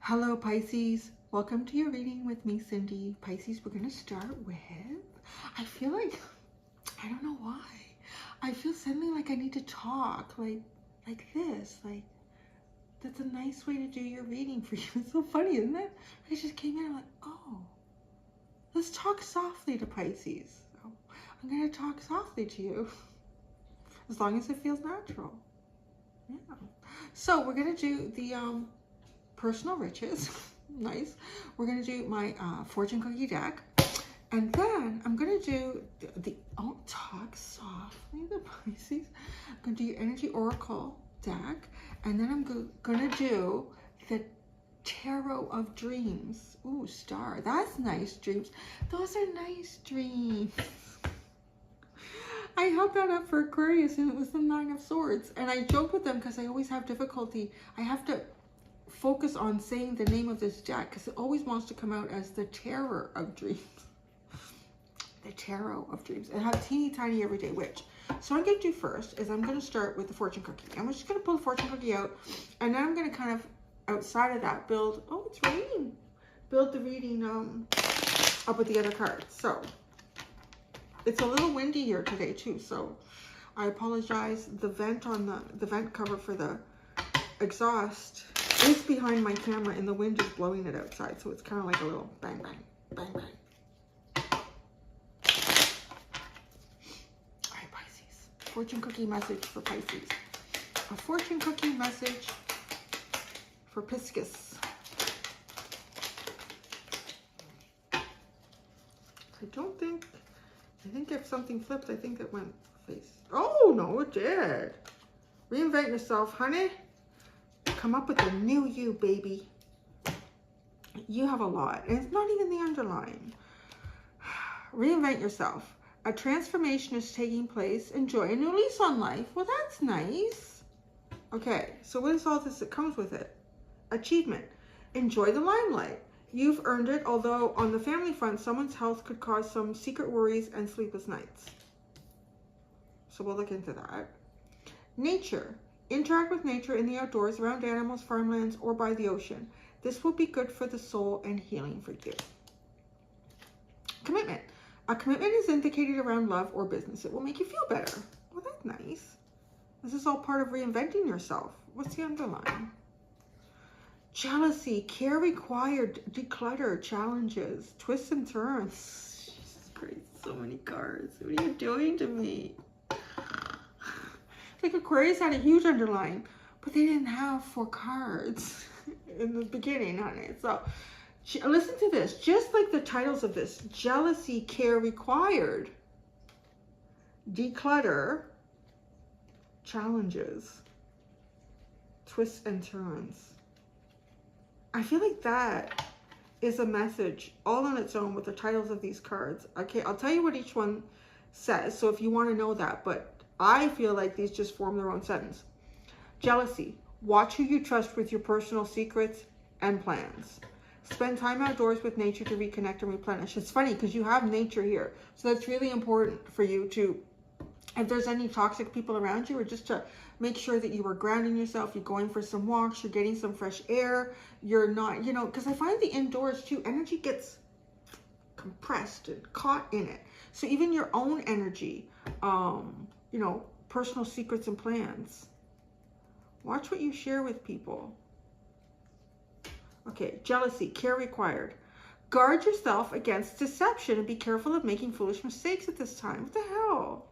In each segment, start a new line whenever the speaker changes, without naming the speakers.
Hello Pisces, welcome to your reading with me, Cindy. Pisces, we're going to start with, I feel like, I don't know why, I feel suddenly like I need to talk, like this, like, that's a nice way to do your reading for you. It's so funny, isn't it? I just came in, I'm like, oh, let's talk softly to Pisces. So I'm going to talk softly to you, as long as it feels natural. Yeah. So we're going to do the, personal riches. Nice. We're going to do my fortune cookie deck. And then I'm going to do oh, talk softly, the Pisces. I'm going to do your energy oracle deck. And then I'm going to do the tarot of dreams. Ooh, star. That's nice dreams. Those are nice dreams. I held that up for Aquarius and it was the Nine of Swords. And I joke with them because I always have difficulty. I have to focus on saying the name of this deck because it always wants to come out as the Terror of Dreams. The Tarot of Dreams. And have teeny tiny everyday witch. So what I'm going to do first is I'm going to start with the fortune cookie. I'm just going to pull the fortune cookie out, and then I'm going to kind of outside of that build. Oh, it's raining. Build the reading up with the other cards. So it's a little windy here today too. So I apologize. The vent on the vent cover for the exhaust is behind my camera and the wind is blowing it outside, so it's kind of like a little bang bang bang bang. All right, Pisces, fortune cookie message for Pisces. A fortune cookie message for Pisces. I think if something flipped, I think it went face. Oh no, it did. Reinvent yourself, honey. Come up with a new you, baby. You have a lot, and it's not even the underline. Reinvent yourself. A transformation is taking place. Enjoy a new lease on life. Well, that's nice. Okay, so what is all this that comes with it? Achievement. Enjoy the limelight. You've earned it, although on the family front, someone's health could cause some secret worries and sleepless nights. So we'll look into that. Nature. Interact with nature in the outdoors, around animals, farmlands, or by the ocean. This will be good for the soul and healing for you. Commitment. A commitment is indicated around love or business. It will make you feel better. Well, that's nice. This is all part of reinventing yourself. What's the underline? Jealousy. Care required. Declutter. Challenges. Twists and turns. Jesus Christ, so many cards. What are you doing to me? Like Aquarius had a huge underline, but they didn't have 4 cards in the beginning, honey. So listen to this, just like the titles of this. Jealousy, care required. Declutter, challenges, twists and turns. I feel like that is a message all on its own with the titles of these cards. Okay, I'll tell you what each one says, so if you want to know that, but I feel like these just form their own sentence. Jealousy. Watch who you trust with your personal secrets and plans. Spend time outdoors with nature to reconnect and replenish. It's funny because you have nature here. So that's really important for you to, if there's any toxic people around you, or just to make sure that you are grounding yourself, you're going for some walks, you're getting some fresh air, you're not, you know, because I find the indoors too, energy gets compressed and caught in it. So even your own energy, you know, personal secrets and plans. Watch what you share with people. Okay, jealousy, care required. Guard yourself against deception and be careful of making foolish mistakes at this time. What the hell?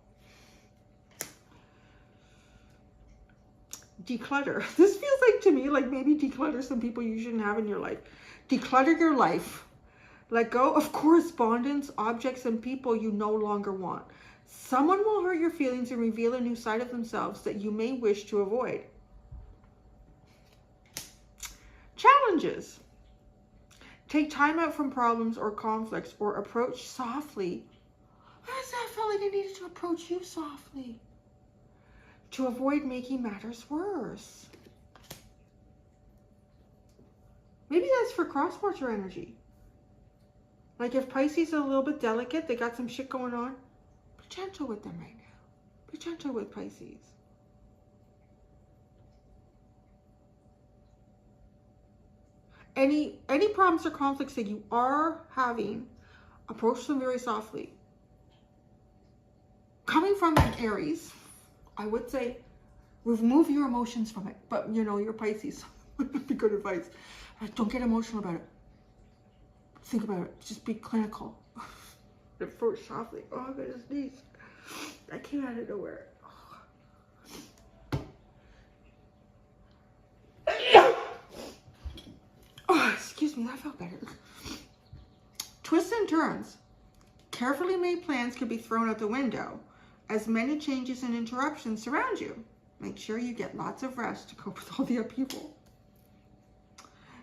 Declutter. This feels like to me like maybe declutter some people you shouldn't have in your life. Declutter your life. Let go of correspondence, objects, and people you no longer want. Someone will hurt your feelings and reveal a new side of themselves that you may wish to avoid. Challenges. Take time out from problems or conflicts, or approach softly. Why does that feel like I needed to approach you softly? To avoid making matters worse. Maybe that's for cross-watcher energy. Like if Pisces are a little bit delicate, they got some shit going on, be gentle with them right now. Be gentle with Pisces. any problems or conflicts that you are having, approach them very softly. Coming from an Aries, I would say remove your emotions from it. But you know, you're Pisces. Would be good advice. Don't get emotional about it. Think about it. Just be clinical. Approach softly. Oh, I'm gonna sneeze. That came out of nowhere. Oh, excuse me, that felt better. Twists and turns. Carefully made plans could be thrown out the window as many changes and interruptions surround you. Make sure you get lots of rest to cope with all the upheaval.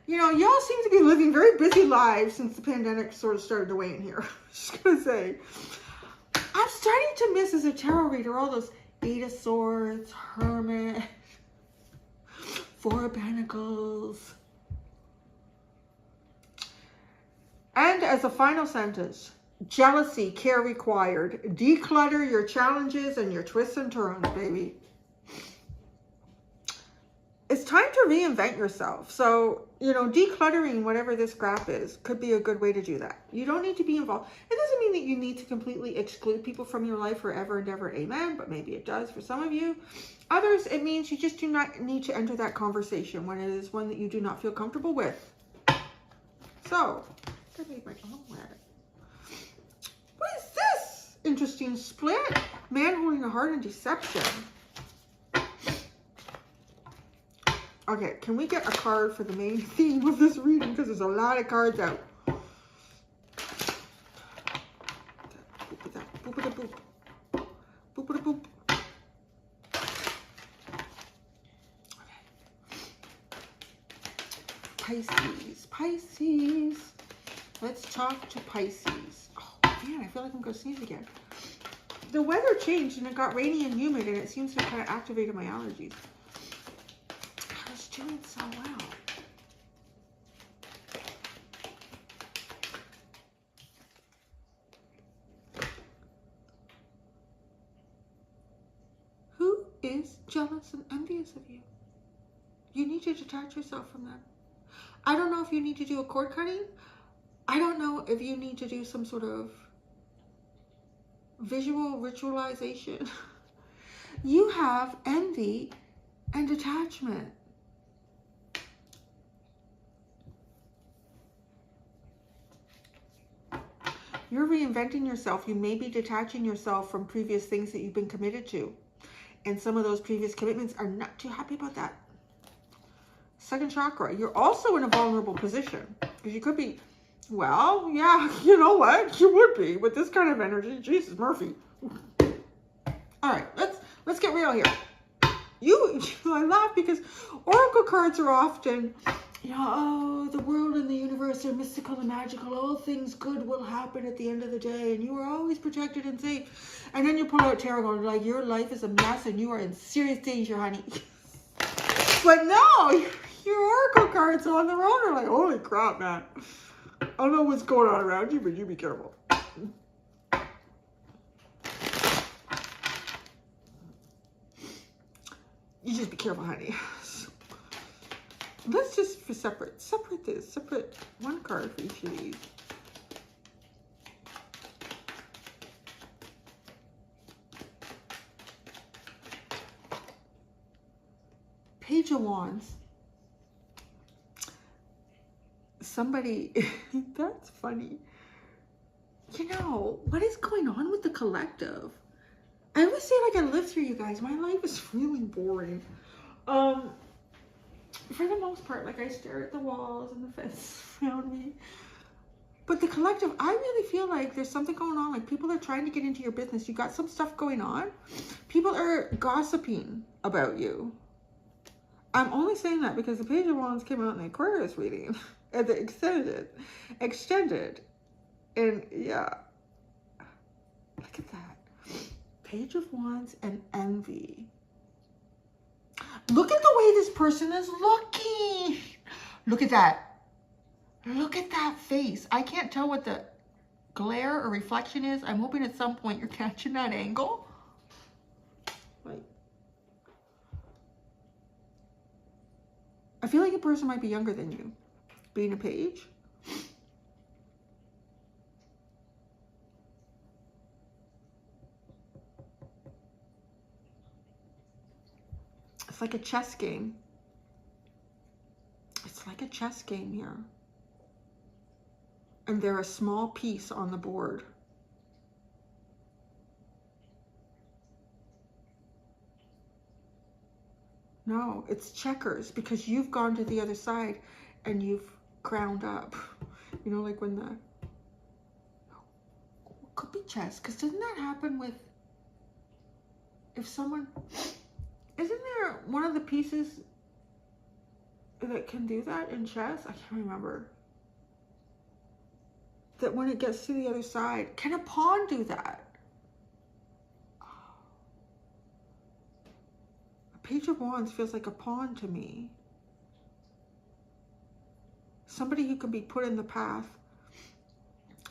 You know, y'all seem to be living very busy lives since the pandemic sort of started to wane here. Just gonna say, I'm starting to miss as a tarot reader all those Eight of Swords, Hermit, Four of Pentacles. And as a final sentence, jealousy, care required. Declutter your challenges and your twists and turns, baby. It's time to reinvent yourself. So, you know, decluttering whatever this crap is could be a good way to do that. You don't need to be involved. It doesn't mean that you need to completely exclude people from your life forever and ever. Amen. But maybe it does for some of you. Others, it means you just do not need to enter that conversation when it is one that you do not feel comfortable with. So, I made my own letter. What is this? Interesting split. Man holding a heart and deception. Okay, can we get a card for the main theme of this reading? Because there's a lot of cards out. Boop-a-da-boop. Boop-a-da-boop. Okay. Pisces. Pisces. Let's talk to Pisces. Oh, man, I feel like I'm going to sneeze again. The weather changed and it got rainy and humid and it seems to have kind of activated my allergies. Doing so well. Who is jealous and envious of you? You need to detach yourself from them. I don't know if you need to do a cord cutting. I don't know if you need to do some sort of visual ritualization. You have envy and detachment. You're reinventing yourself. You may be detaching yourself from previous things that you've been committed to. And some of those previous commitments are not too happy about that. Second chakra. You're also in a vulnerable position. Because you could be, well, yeah, you know what? You would be with this kind of energy. Jesus, Murphy. All right, let's get real here. I laugh because oracle cards are often, you know, oh, the world and the universe are mystical and magical. All things good will happen at the end of the day. And you are always protected and safe. And then you pull out tarot cards like your life is a mess and you are in serious danger, honey. But no, your oracle cards on their own are like, holy crap, man. I don't know what's going on around you, but you be careful. You just be careful, honey. Let's just separate this. Separate one card for each of these. Page of Wands. Somebody, that's funny. You know, what is going on with the collective? I always say like I live through you guys. My life is really boring. For the most part, like I stare at the walls and the fence around me. But the collective, I really feel like there's something going on. Like people are trying to get into your business. You got some stuff going on. People are gossiping about you. I'm only saying that because the Page of Wands came out in the Aquarius reading. And they extended. And yeah. Look at that. Page of Wands and envy. Look at the way this person is looking. Look at that. Look at that face. I can't tell what the glare or reflection is. I'm hoping at some point you're catching that angle. Like, I feel like a person might be younger than you. being a page. It's like a chess game. It's like a chess game here. And they're a small piece on the board. No, it's checkers, because you've gone to the other side and you've ground up. You know, like when the... Could be chess, because doesn't that happen with... If someone... Isn't there one of the pieces that can do that in chess? I can't remember. That when it gets to the other side, can a pawn do that? A Page of Wands feels like a pawn to me. Somebody who can be put in the path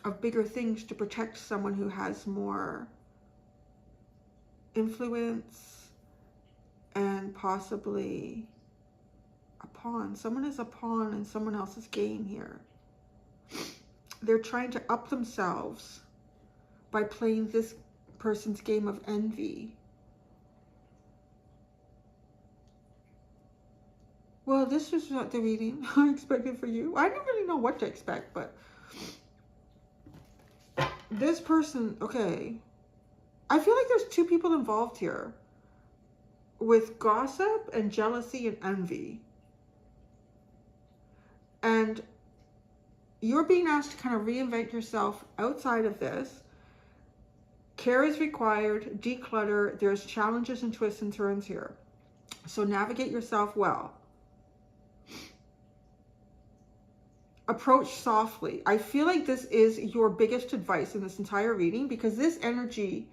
of bigger things to protect someone who has more influence and possibly a pawn. Someone is a pawn in someone else's game here. They're trying to up themselves by playing this person's game of envy. Well, this is not the reading I expected for you. I don't really know what to expect, but this person, okay. I feel like there's two people involved here with gossip and jealousy and envy. And you're being asked to kind of reinvent yourself outside of this. Care is required, declutter. There's challenges and twists and turns here. So navigate yourself well. Approach softly. I feel like this is your biggest advice in this entire reading, because this energy,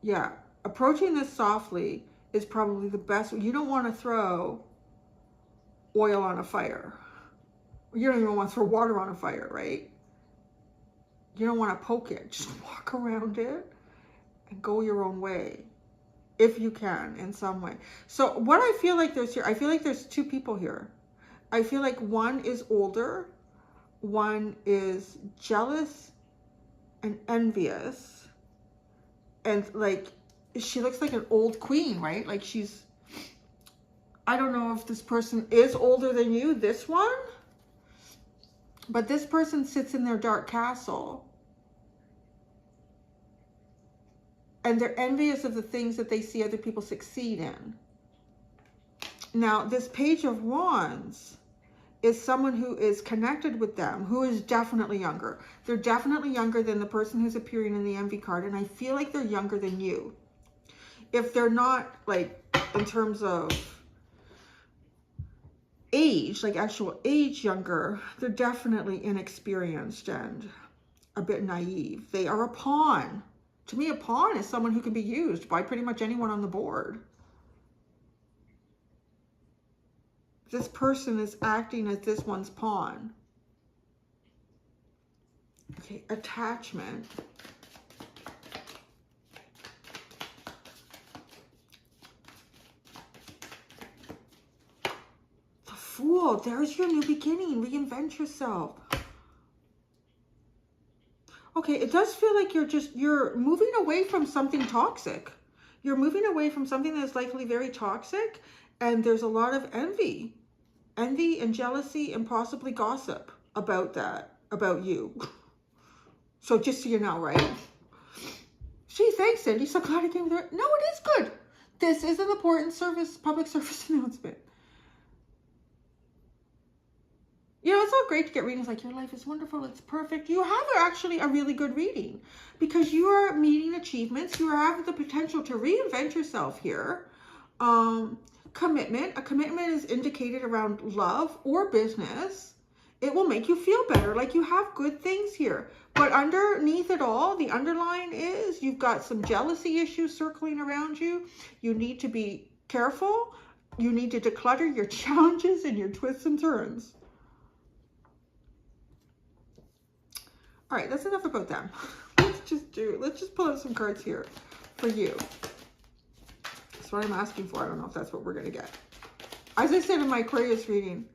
yeah, approaching this softly is probably the best. You don't want to throw oil on a fire. You don't even want to throw water on a fire, right? You don't want to poke it. Just walk around it and go your own way, if you can, in some way. So what I feel like there's here, I feel like there's two people here. I feel like one is older, one is jealous and envious, and like she looks like an old queen, right? Like she's, I don't know if this person is older than you, this one, but this person sits in their dark castle and they're envious of the things that they see other people succeed in. Now, this Page of Wands is someone who is connected with them, who is definitely younger. They're definitely younger than the person who's appearing in the envy card, and I feel like they're younger than you. If they're not, like, in terms of age, like actual age younger, they're definitely inexperienced and a bit naive. They are a pawn. To me, a pawn is someone who can be used by pretty much anyone on the board. This person is acting as this one's pawn. Okay, attachment. The Fool, there's your new beginning. Reinvent yourself. Okay, it does feel like you're moving away from something toxic. You're moving away from something that's likely very toxic, and there's a lot of envy and jealousy and possibly gossip about that, about you. So just so you know, right? Gee, thanks, Cindy. So glad I came through. No, it is good. This is an important public service announcement. You know, it's all great to get readings like your life is wonderful, it's perfect. You have actually a really good reading because you are meeting achievements. You have the potential to reinvent yourself here. Commitment. A commitment is indicated around love or business. It will make you feel better, like you have good things here. But underneath it all, the underline is you've got some jealousy issues circling around you. You need to be careful. You need to declutter your challenges and your twists and turns. All right, that's enough about them. Let's just pull out some cards here for you. That's what I'm asking for. I don't know if that's what we're going to get. As I said in my Aquarius reading,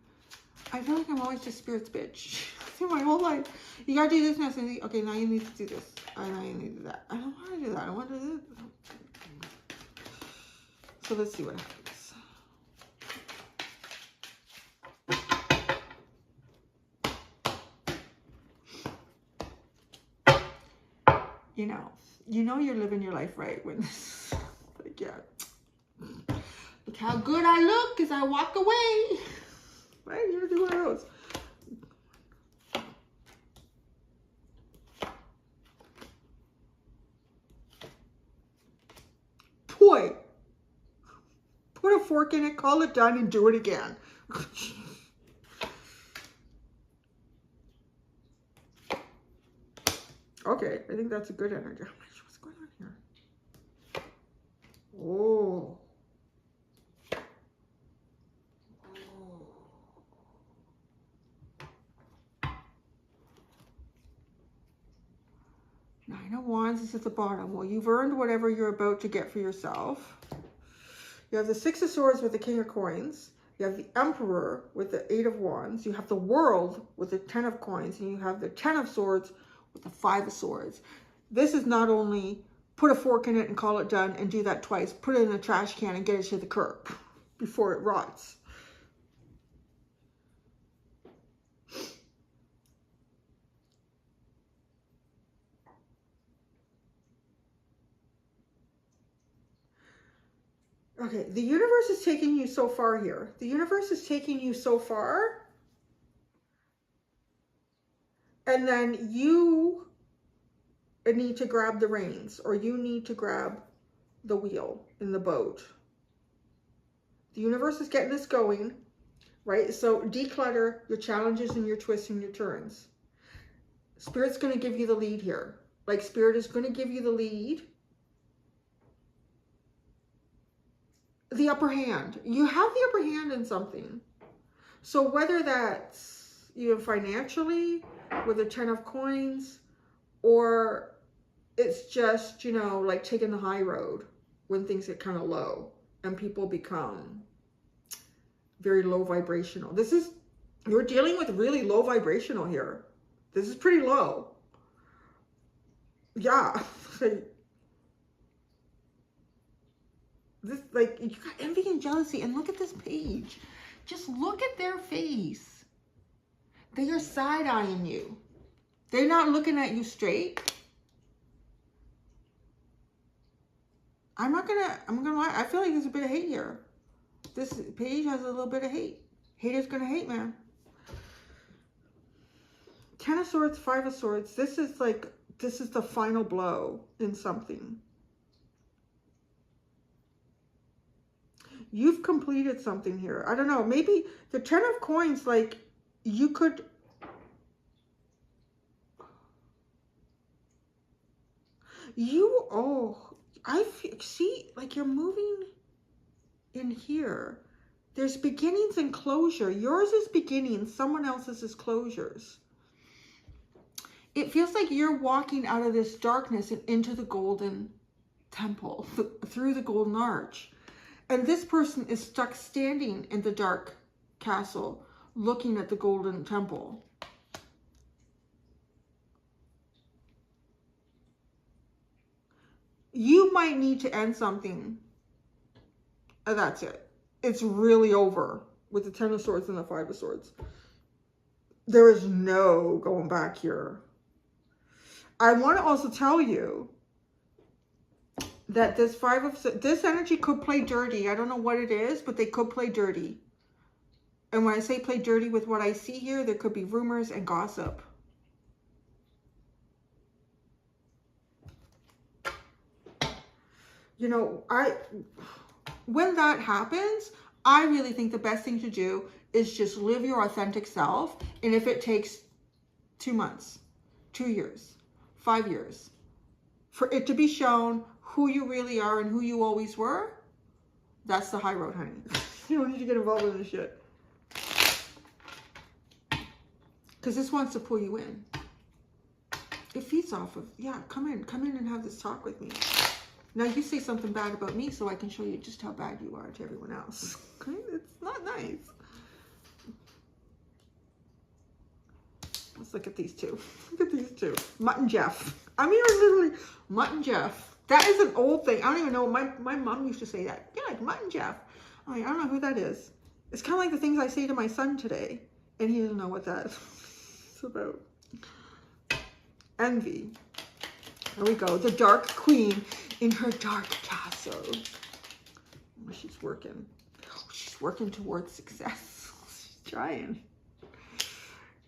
I feel like I'm always just Spirit's bitch. My whole life. You gotta do this now, Cindy. Okay, now you need to do this. Now you need to do that. I don't want to do that. I want to do this. So let's see what happens. You know you're living your life right when this, like, yeah. Look how good I look as I walk away. Right? You're gonna do one of those. Boy, put a fork in it, call it done, and do it again. Okay, I think that's a good energy. What's going on here? Oh. Nine of Wands is at the bottom. Well, you've earned whatever you're about to get for yourself. You have the Six of Swords with the King of Coins. You have the Emperor with the Eight of Wands. You have the World with the Ten of Coins. And you have the Ten of Swords with the Five of Swords. This is not only put a fork in it and call it done and do that twice. Put it in a trash can and get it to the curb before it rots. Okay, the universe is taking you so far here. The universe is taking you so far. And then you need to grab the reins, or you need to grab the wheel in the boat. The universe is getting this going, right? So declutter your challenges and your twists and your turns. Spirit's going to give you the lead here. Like, Spirit is going to give you the lead. The upper hand. You have the upper hand in something. So whether that's, financially with a Ten of Coins, or it's just, like taking the high road when things get kind of low and people become very low vibrational. You're dealing with really low vibrational here. This is pretty low. Yeah. This, like, you got envy and jealousy, and look at this page. Just look at their face. They are side-eyeing you. They're not looking at you straight. I'm gonna lie, I feel like there's a bit of hate here. This page has a little bit of hate. Haters gonna hate, man. Ten of Swords, Five of Swords. This is the final blow in something. You've completed something here. I don't know. Maybe the Ten of Coins, like, you could... I see, like, you're moving in here. There's beginnings and closure. Yours is beginnings. Someone else's is closures. It feels like you're walking out of this darkness and into the golden temple, through the golden arch. And this person is stuck standing in the dark castle, looking at the golden temple. You might need to end something. And that's it. It's really over with the Ten of Swords and the Five of Swords. There is no going back here. I want to also tell you that this energy could play dirty. I don't know what it is, but they could play dirty. And when I say play dirty with what I see here, there could be rumors and gossip. When that happens, I really think the best thing to do is just live your authentic self. And if it takes 2 months, 2 years, 5 years, for it to be shown who you really are and who you always were, that's the high road, honey. You don't need to get involved with this shit. Because this wants to pull you in. It feeds off of, yeah, come in and have this talk with me. Now you say something bad about me so I can show you just how bad you are to everyone else. Okay? It's not nice. ones. Look at these two. Look at these two. Mutt and Jeff. I mean, literally, Mutt and Jeff. That is an old thing. I don't even know. My mom used to say that. Yeah, like Mutt and Jeff. I'm like, I don't know who that is. It's kind of like the things I say to my son today. And he doesn't know what that is about. Envy. There we go. The Dark Queen in her dark castle. Oh, she's working. Oh, she's working towards success. She's trying.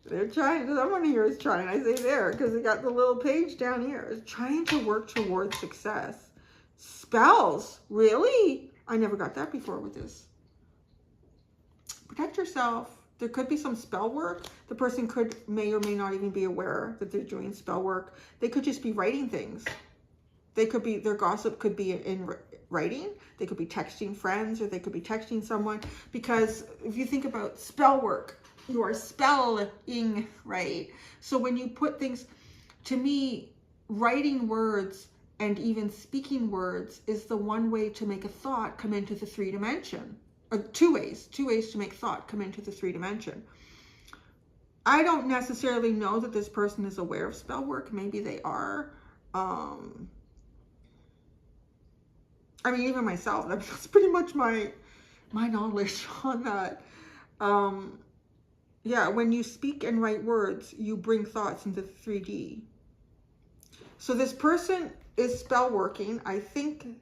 They're trying. Someone here is trying. I say there because they got the little page down here. It's trying to work towards success. Spells. Really? I never got that before with this. Protect yourself. There could be some spell work. The person may or may not even be aware that they're doing spell work. They could just be writing things. They could be, their gossip could be in writing. They could be texting friends, or they could be texting someone. Because if you think about spell work, you are spelling, right? So when you put things, to me, writing words and even speaking words is the one way to make a thought come into the 3 dimension. Or two ways to make thought come into the 3 dimension. I don't necessarily know that this person is aware of spell work. Maybe they are. I mean, even myself, that's pretty much my knowledge on that. Yeah, when you speak and write words, you bring thoughts into 3D. So this person is spell working, I think,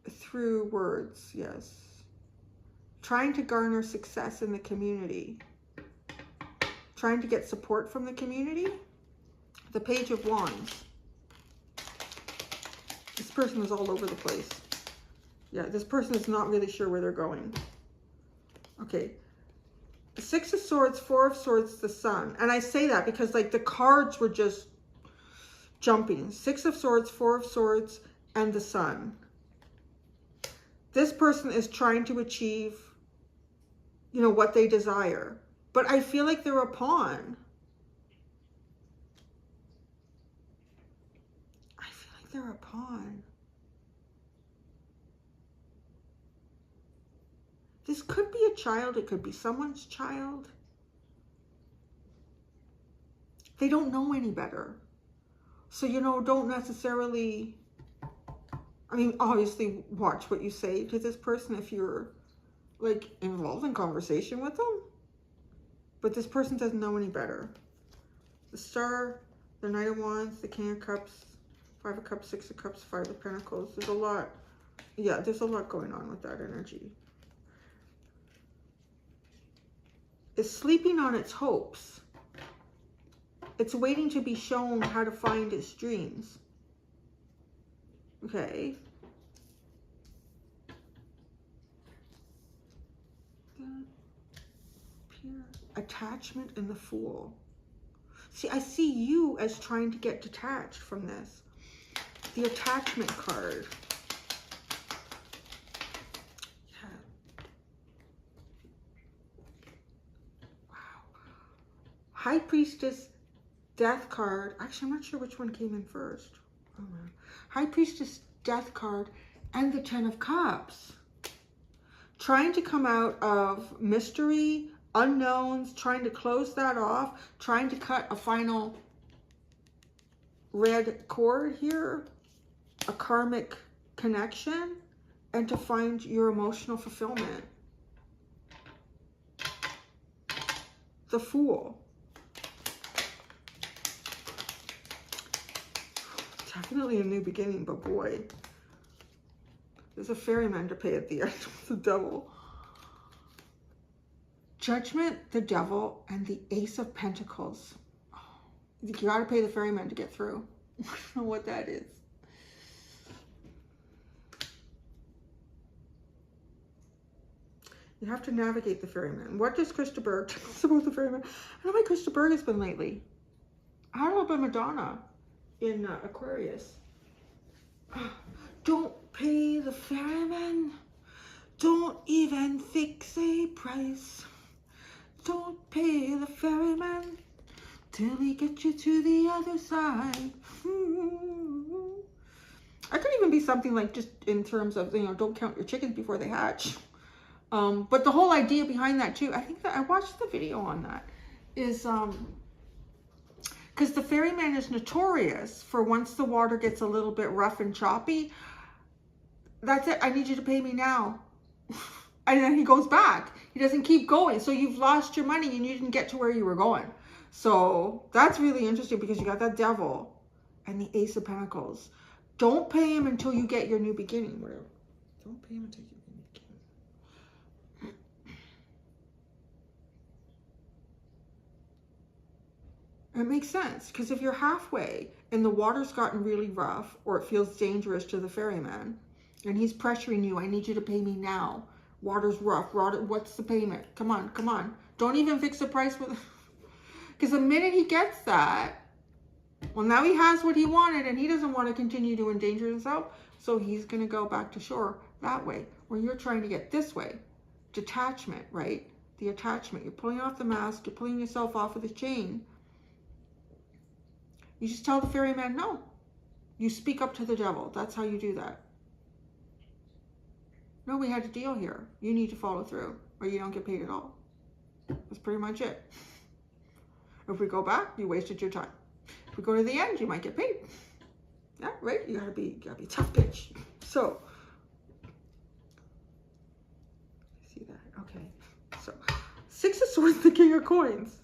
through words, yes. Trying to garner success in the community. Trying to get support from the community. The Page of Wands. This person is all over the place. Yeah, this person is not really sure where they're going. Okay. 6 of Swords, 4 of Swords, the Sun. And I say that because like the cards were just jumping. 6 of Swords, 4 of Swords, and the Sun. This person is trying to achieve, you know, what they desire. But I feel like they're a pawn. I feel like they're a pawn. This could be a child. It could be someone's child. They don't know any better. So, you know, don't necessarily... I mean, obviously watch what you say to this person if you're like involved in conversation with them. But this person doesn't know any better. The Star, the Knight of Wands, the King of Cups, 5 of Cups, 6 of Cups, 5 of Pentacles. There's a lot. Yeah, there's a lot going on with that energy. It's sleeping on its hopes. It's waiting to be shown how to find its dreams. Okay. Attachment and the Fool. See, I see you as trying to get detached from this. The Attachment card. Yeah. Wow. High Priestess, Death card. Actually, I'm not sure which one came in first. Oh, man. High Priestess, Death card, and the 10 of Cups. Trying to come out of mystery, unknowns, trying to close that off, trying to cut a final red cord here, a karmic connection, and to find your emotional fulfillment. The Fool. Definitely a new beginning, but boy, there's a ferryman to pay at the end with the Devil. Judgment, the Devil, and the Ace of Pentacles. Oh, you gotta pay the ferryman to get through. I don't know what that is. You have to navigate the ferryman. What does Krista Berg tell us about the ferryman? I don't know why Krista Berg has been lately. I don't know about Madonna in Aquarius. Don't pay the ferryman. Don't even fix a price. Don't pay the ferryman till he gets you to the other side. I could even be something like just in terms of, you know, don't count your chickens before they hatch. But the whole idea behind that too, I think that I watched the video on that. is because the ferryman is notorious for once the water gets a little bit rough and choppy, that's it, I need you to pay me now. And then he goes back. He doesn't keep going. So you've lost your money and you didn't get to where you were going. So that's really interesting because you got that devil and the Ace of Pentacles. Don't pay him until you get your new beginning. Whatever. Don't pay him until you get your new beginning. It makes sense because if you're halfway and the water's gotten really rough or it feels dangerous to the ferryman and he's pressuring you, I need you to pay me now. Water's rough. Water, what's the payment? Come on, come on. Don't even fix the price with... Because the minute he gets that, well, now he has what he wanted and he doesn't want to continue to endanger himself. So he's going to go back to shore that way, where you're trying to get this way. Detachment, right? The attachment. You're pulling off the mask. You're pulling yourself off of the chain. You just tell the ferryman no. You speak up to the devil. That's how you do that. No, we had a deal here. You need to follow through or you don't get paid at all. That's pretty much it. If we go back, you wasted your time. If we go to the end, you might get paid. Yeah, right? You gotta be tough bitch. So, see that? Okay. So, Six of Swords, the King of Coins.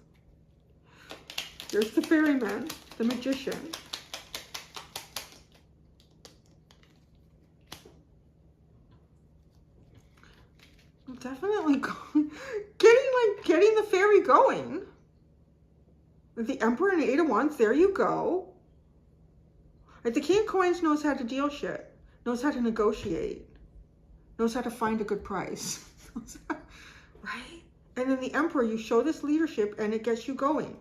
There's the ferryman, the magician. Definitely getting the fairy going. The Emperor and the Eight of Wands, there you go. Like the King of Coins knows how to deal shit, knows how to negotiate, knows how to find a good price, right? And then the Emperor, you show this leadership and it gets you going.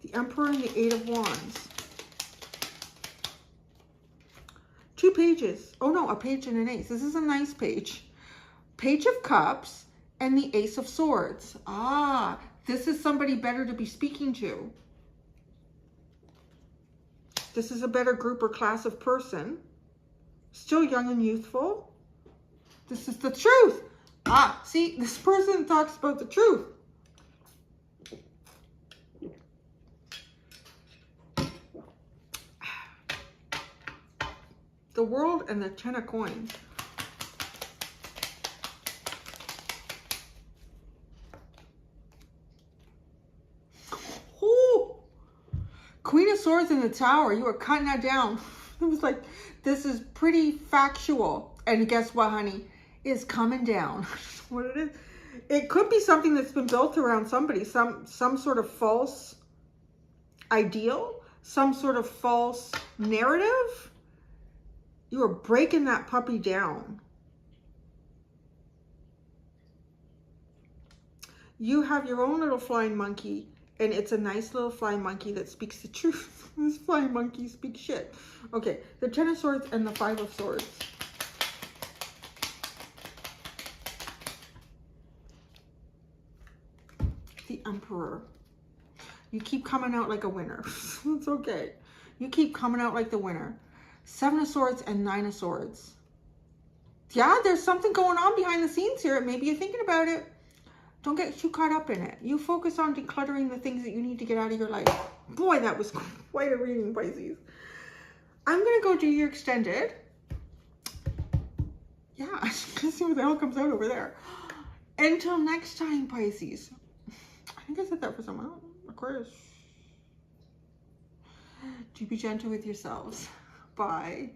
The Emperor and the Eight of Wands. 2 pages. Oh no, a page and an ace. This is a nice page. Page of Cups and the Ace of Swords. Ah, this is somebody better to be speaking to. This is a better group or class of person. Still young and youthful. This is the truth. Ah, see, this person talks about the truth. The World and the Ten of Coins. Queen of Swords in the Tower. You are cutting that down. It was like, this is pretty factual. And guess what, honey? It's coming down. What it is. It could be something that's been built around somebody. Some sort of false ideal. Some sort of false narrative. You are breaking that puppy down. You have your own little flying monkey. And it's a nice little flying monkey that speaks the truth. This flying monkey speaks shit. Okay, the Ten of Swords and the Five of Swords. The Emperor. You keep coming out like a winner. It's okay. You keep coming out like the winner. Seven of Swords and Nine of Swords. Yeah, there's something going on behind the scenes here. Maybe you're thinking about it. Don't get too caught up in it. You focus on decluttering the things that you need to get out of your life. Boy, that was quite a reading, Pisces. I'm going to go do your extended. Yeah, let's see what the hell comes out over there. Until next time, Pisces. I think I said that for someone else. Aquarius. Do be gentle with yourselves. Bye.